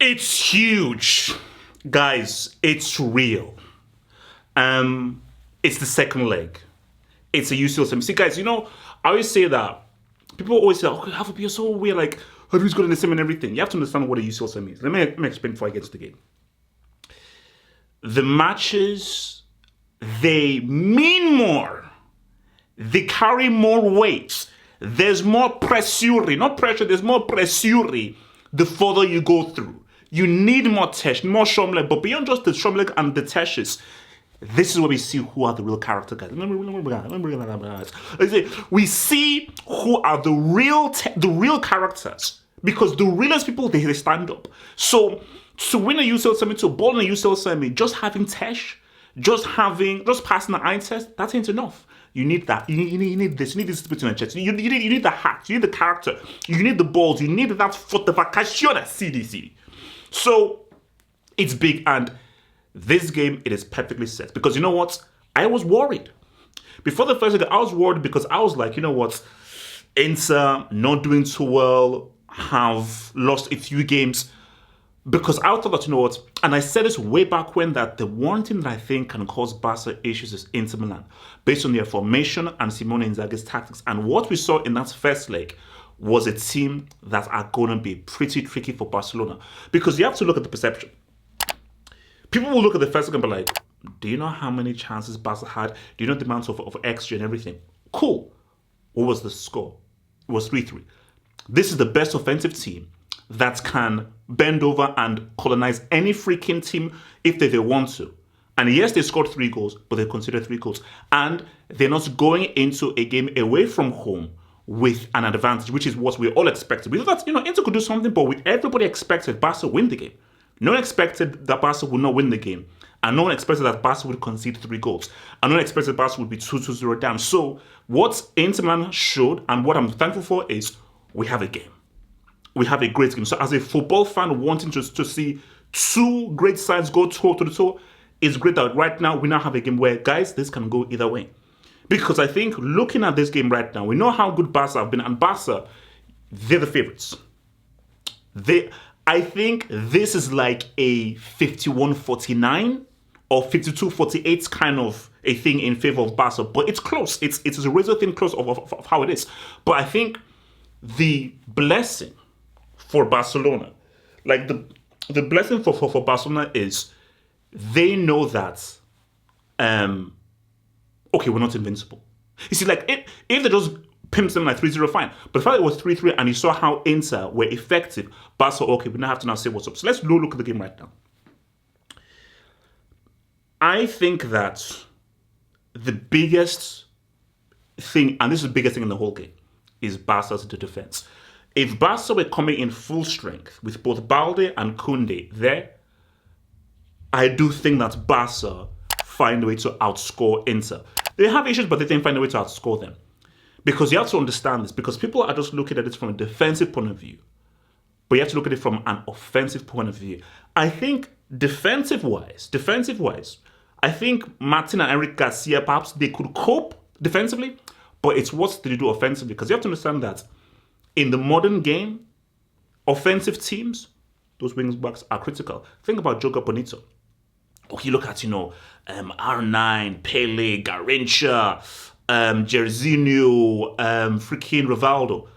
It's huge. Guys, it's real. It's the second leg. It's a UCL semi. See, guys, I always say that people always say, "Oh, have to be so weird, like who's good in the semi and everything." You have to understand what a UCL semi is. Let me explain before I get to the game. The matches, they mean more. They carry more weight. There's more pressure, not pressure. There's more pressure the further you go through. You need more Tesh, more Shomleg, but beyond just the Shomleg and the Teshes, this is where we see who are the real character guys. We see who are the real characters, because the realest people, they stand up. So to win a UCL semi, to ball in a UCL semi, just having Tesh, just passing the eye test, that ain't enough. You need that. You need this. You need this between the chest. You need the hat. You need the character. You need the balls. You need that foot, the vacation, CD. So it's big, and this game, it is perfectly set. Because you know what? I was worried. Before the first game, I was worried because I was like, you know what? Inter not doing too well, have lost a few games. Because I thought that, you know what? And I said this way back when, that the one team that I think can cause Barca issues is Inter Milan, based on their formation and Simone Inzaghi's tactics. And what we saw in that first leg was a team that are going to be pretty tricky for Barcelona. Because you have to look at the perception. People will look at the first leg and be like, do you know how many chances Barca had? Do you know the amount of XG and everything? Cool. What was the score? It was 3-3. This is the best offensive team that can bend over and colonize any freaking team if they want to. And yes, they scored 3 goals, but they considered 3 goals. And they're not going into a game away from home with an advantage, which is what we all expected. We thought that, Inter could do something, but everybody expected Barca win the game. No one expected that Barca would not win the game. And no one expected that Barca would concede 3 goals. And no one expected Barca would be 2-0 down. So what Inter Milan showed, and what I'm thankful for, is we have a game. We have a great game. So as a football fan wanting to see 2 great sides go toe to toe, it's great that right now we now have a game where, guys, this can go either way. Because I think looking at this game right now, we know how good Barca have been. And Barca, they're the favorites. I think this is like a 51-49 or 52-48 kind of a thing in favor of Barca. But it's close. It's a razor thin close of how it is. But I think the blessing for Barcelona, like the blessing for Barcelona is they know that, okay, we're not invincible. You see, like, if they just pimped them like 3-0, fine. But the fact it was 3-3 and you saw how Inter were effective, Barca, okay, we now have to now say what's up. So let's look at the game right now. I think that the biggest thing, and this is the biggest thing in the whole game, is Barca's defense. If Barca were coming in full strength with both Balde and Koundé there, I do think that Barca find a way to outscore Inter. They have issues, but they didn't find a way to outscore them. Because you have to understand this, because people are just looking at it from a defensive point of view. But you have to look at it from an offensive point of view. I think defensive-wise, I think Martin and Eric Garcia, perhaps they could cope defensively, but it's what they do offensively. Because you have to understand that in the modern game, offensive teams, those wing backs are critical. Think about Joga Bonito. You look at, R9, Pele, Garrincha, Jairzinho, freaking Rivaldo.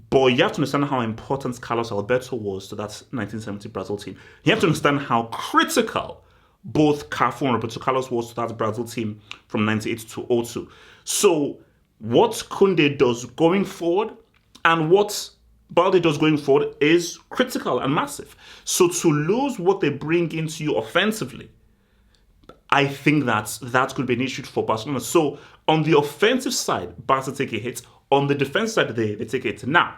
But you have to understand how important Carlos Alberto was to that 1970 Brazil team. You have to understand how critical both Cafu and Roberto Carlos was to that Brazil team from 98 to 02. So what Koundé does going forward and what Balde does going forward is critical and massive. So to lose what they bring into you offensively, I think that could be an issue for Barcelona. So on the offensive side, Barca take a hit. On the defense side, they take a hit. Now,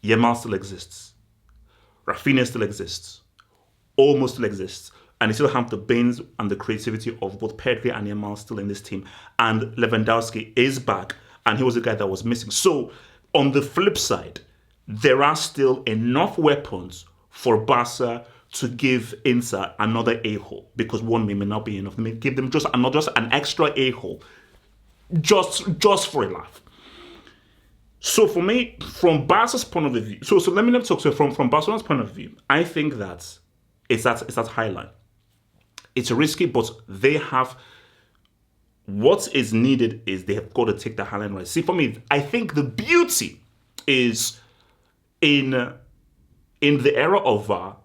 Yamal still exists. Rafinha still exists. Olmo still exists. And you still have the brains and the creativity of both Pedri and Yamal still in this team. And Lewandowski is back, and he was the guy that was missing. So on the flip side, there are still enough weapons for Barca to give Inter another a-hole, because one may not be enough. They may give them just an extra a-hole, just for a laugh. So for me, from Barca's point of view, so let me talk. So from Barcelona's point of view, I think that it's that high line. It's risky, but they have what is needed is they have got to take the high line right. See, for me, I think the beauty is in the era of VAR,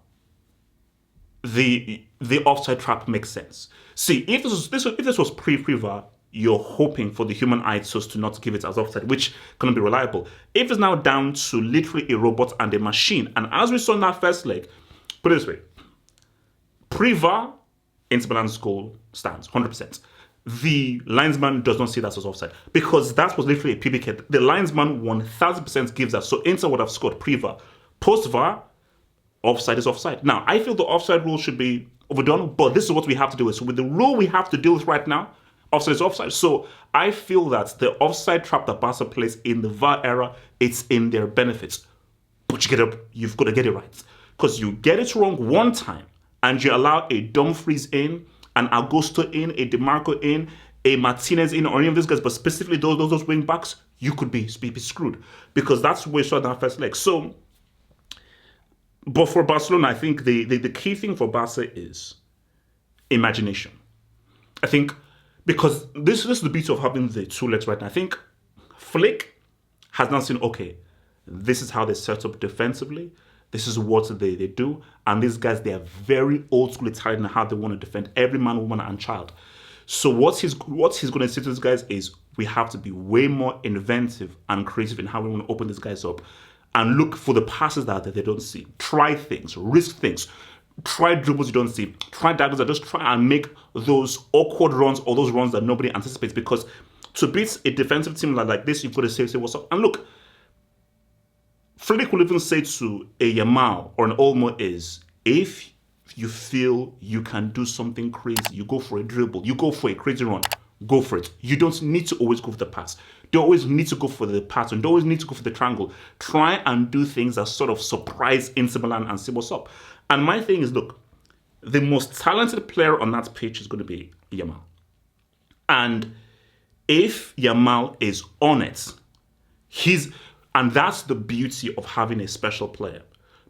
the offside trap makes sense. See, if this was pre-VAR, you're hoping for the human eye just to not give it as offside, which cannot be reliable. If it's now down to literally a robot and a machine, and as we saw in that first leg, put it this way, pre-VAR, Inter Milan's goal stands 100%. The linesman does not see that as offside because that was literally a PBK. The linesman 1000% gives that. So Inter would have scored pre-VAR. Post-VAR, offside is offside. Now, I feel the offside rule should be overdone, but this is what we have to do. So with the rule we have to deal with right now, offside is offside. So I feel that the offside trap that Barca plays in the VAR era, it's in their benefits. But you've got to get it right. Because you get it wrong one time and you allow a Dumfries in, an Augusto in, a DeMarco in, a Martinez in, or any of these guys, but specifically those wing backs, you could be screwed. Because that's where we saw that first leg. So, but for Barcelona, I think the key thing for Barca is imagination. I think because this is the beauty of having the two legs right now. I think Flick has now seen, okay, this is how they set up defensively. This is what they do. And these guys, they are very old school Italian in how they want to defend every man, woman, and child. So what he's going to say to these guys is we have to be way more inventive and creative in how we want to open these guys up and look for the passes that they don't see. Try things, risk things. Try dribbles you don't see. Try daggers that just try and make those awkward runs or those runs that nobody anticipates. Because to beat a defensive team like this, you've got to say what's up. And look, Frederick will even say to a Yamal or an Olmo is, if you feel you can do something crazy, you go for a dribble, you go for a crazy run, go for it. You don't need to always go for the pass. Don't always need to go for the pattern. Don't always need to go for the triangle. Try and do things that sort of surprise Inter Milan and see what's up. And my thing is, look, the most talented player on that pitch is going to be Yamal. And if Yamal is on it, and that's the beauty of having a special player,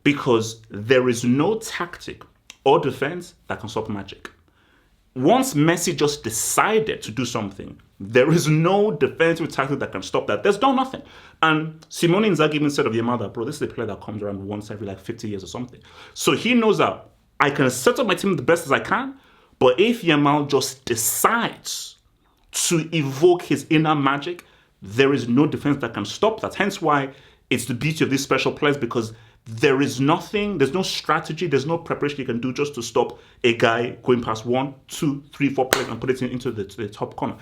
because there is no tactic or defense that can stop magic. Once Messi just decided to do something, there is no defensive tactic that can stop that. There's nothing. And Simone Inzaghi even said of Yamal that, bro, this is a player that comes around once every 50 years or something. So he knows that I can set up my team the best as I can, but if Yamal just decides to evoke his inner magic, there is no defense that can stop that. Hence why it's the beauty of these special players, because there's no strategy, there's no preparation you can do just to stop a guy going past 1, 2, 3, 4 players and put it into the top corner.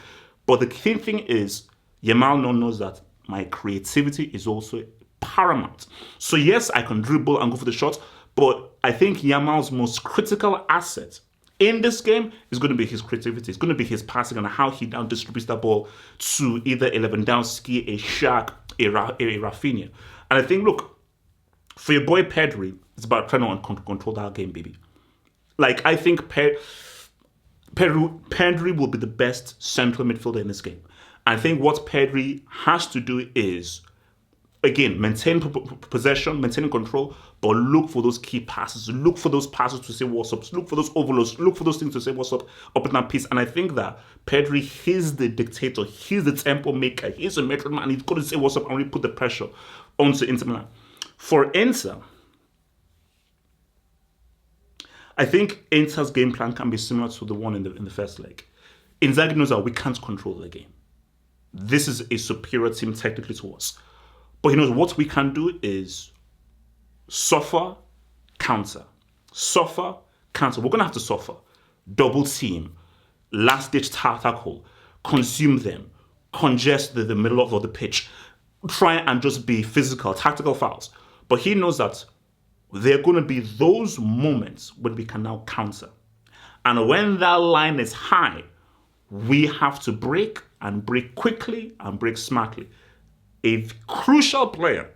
But the key thing is, Yamal knows that my creativity is also paramount. So yes, I can dribble and go for the shots, but I think Yamal's most critical asset in this game is going to be his creativity. It's going to be his passing and how he now distributes that ball to either a Lewandowski, a Shaq, a Rafinha. And I think, look, for your boy Pedri, it's about trying to control that game, baby. Like, I think Pedri will be the best central midfielder in this game. I think what Pedri has to do is, again, maintain possession, maintain control, but look for those key passes. Look for those passes to say what's up. Look for those overloads. Look for those things to say what's up in that piece. And I think that Pedri, he's the dictator. He's the tempo maker. He's a metronome, and he's got to say what's up and really put the pressure onto Inter Milan. For Inter, I think Inter's game plan can be similar to the one in the first leg. Inzaghi knows that we can't control the game. This is a superior team technically to us. But he knows what we can do is suffer, counter. Suffer, counter. We're going to have to suffer. Double team, last-ditch tackle, consume them, congest the middle of the pitch, try and just be physical, tactical fouls. But he knows that there are going to be those moments when we can now counter. And when that line is high, we have to break quickly and break smartly. A crucial player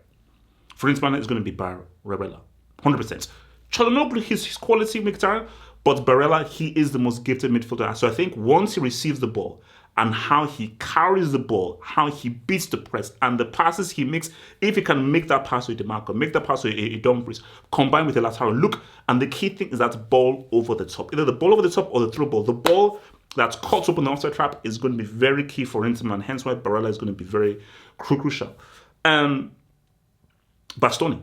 for Inter Milan is going to be Barella, 100%. Çalhanoğlu, his quality, Mkhitaryan, but Barella, he is the most gifted midfielder. So I think once he receives the ball and how he carries the ball, how he beats the press, and the passes he makes. If he can make that pass with DeMarco, make that pass with a Dumfries, combined with a lateral look, and the key thing is that ball over the top. Either the ball over the top or the through ball. The ball that's caught up in the offside trap is going to be very key for Inter Milan, hence why Barella is going to be very crucial. Bastoni.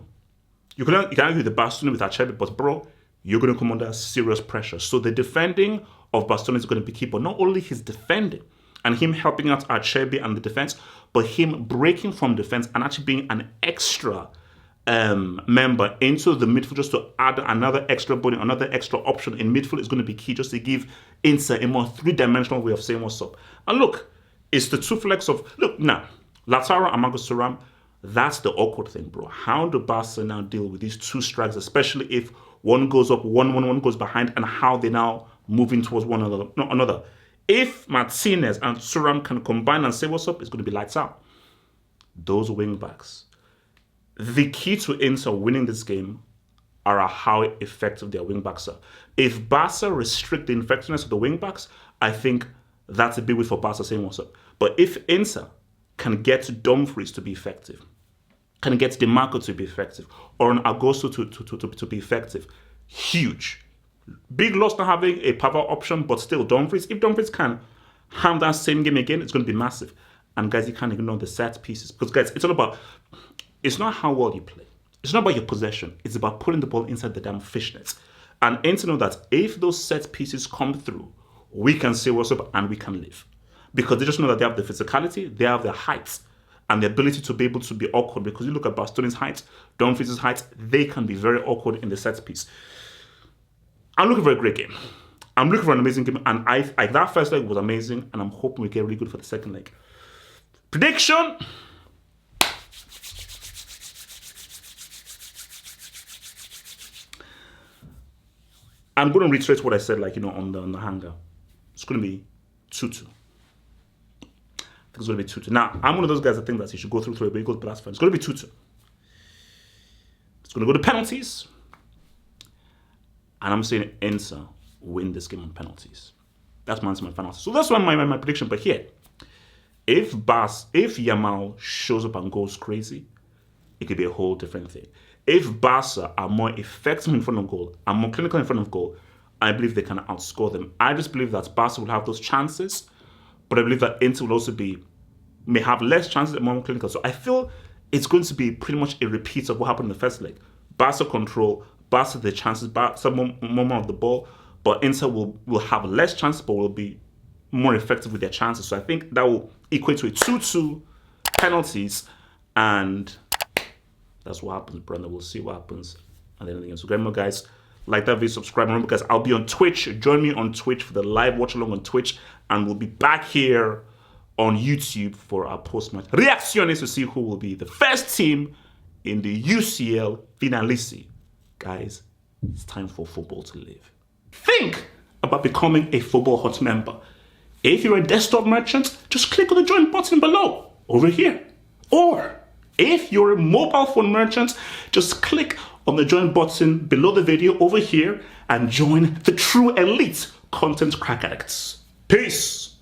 You can argue the Bastoni with Acerbi, but bro, you're going to come under serious pressure. So the defending of Bastoni is going to be key, but not only his defending and him helping out Acerbi and the defense, but him breaking from defense and actually being an extra member into the midfield, just to add another extra body, another extra option in midfield is going to be key, just to give Inter a more three-dimensional way of saying what's up. And look, it's the two flex of, look, now, Lautaro and Marcus Thuram, that's the awkward thing, bro. How do Barca now deal with these two strikes, especially if one goes up, one goes behind, and how they now moving towards one another? No, another. If Martinez and Thuram can combine and say what's up, it's going to be lights out. Those wing backs. The key to Inter winning this game are how effective their wing backs are. If Barca restrict the effectiveness of the wing backs, I think that's a big way for Barca saying what's up. But if Inter can get Dumfries to be effective, can get DeMarco to be effective, or an Agosto to be effective, huge. Big loss not having a power option, but still Dumfries. If Dumfries can have that same game again, it's going to be massive. And guys, you can't ignore the set pieces. Because guys, it's not how well you play. It's not about your possession. It's about putting the ball inside the damn fishnets. And Inter know that if those set pieces come through, we can say what's up and we can live. Because they just know that they have the physicality, they have the height, and the ability to be able to be awkward. Because you look at Bastoni's height, Dumfries' height, they can be very awkward in the set piece. I'm looking for a great game. I'm looking for an amazing game. And I that first leg was amazing, and I'm hoping we get really good for the second leg. Prediction. I'm going to reiterate what I said, on the hangar. It's going to be 2-2. It's going to be 2-2. Now, I'm one of those guys that think that he should go through it, but he goes, but that's fine. It's going to be 2-2. It's going to go to penalties. And I'm saying Inter win this game on penalties. That's my answer, my final answer. So that's my prediction. But here, if Yamal shows up and goes crazy, it could be a whole different thing. If Barca are more effective in front of goal and more clinical in front of goal, I believe they can outscore them. I just believe that Barca will have those chances, but I believe that Inter will also may have less chances and more clinical. So I feel it's going to be pretty much a repeat of what happened in the first leg. Barca control, Barca the chances, Barca more of the ball, but Inter will have less chances, but will be more effective with their chances. So I think that will equate to a 2-2 penalties, and that's what happens, brother. We'll see what happens at the end of the game. So remember, guys, like that video, subscribe. Remember, guys, I'll be on Twitch. Join me on Twitch for the live watch along on Twitch, and we'll be back here on YouTube for our post-match reactions to see who will be the first team in the UCL Finalissima. Guys, it's time for football to live. Think about becoming a Football Hut member. If you're a desktop merchant, just click on the join button below, over here. Or if you're a mobile phone merchant, just click on the join button below the video over here and join the true elite content crack addicts. Peace.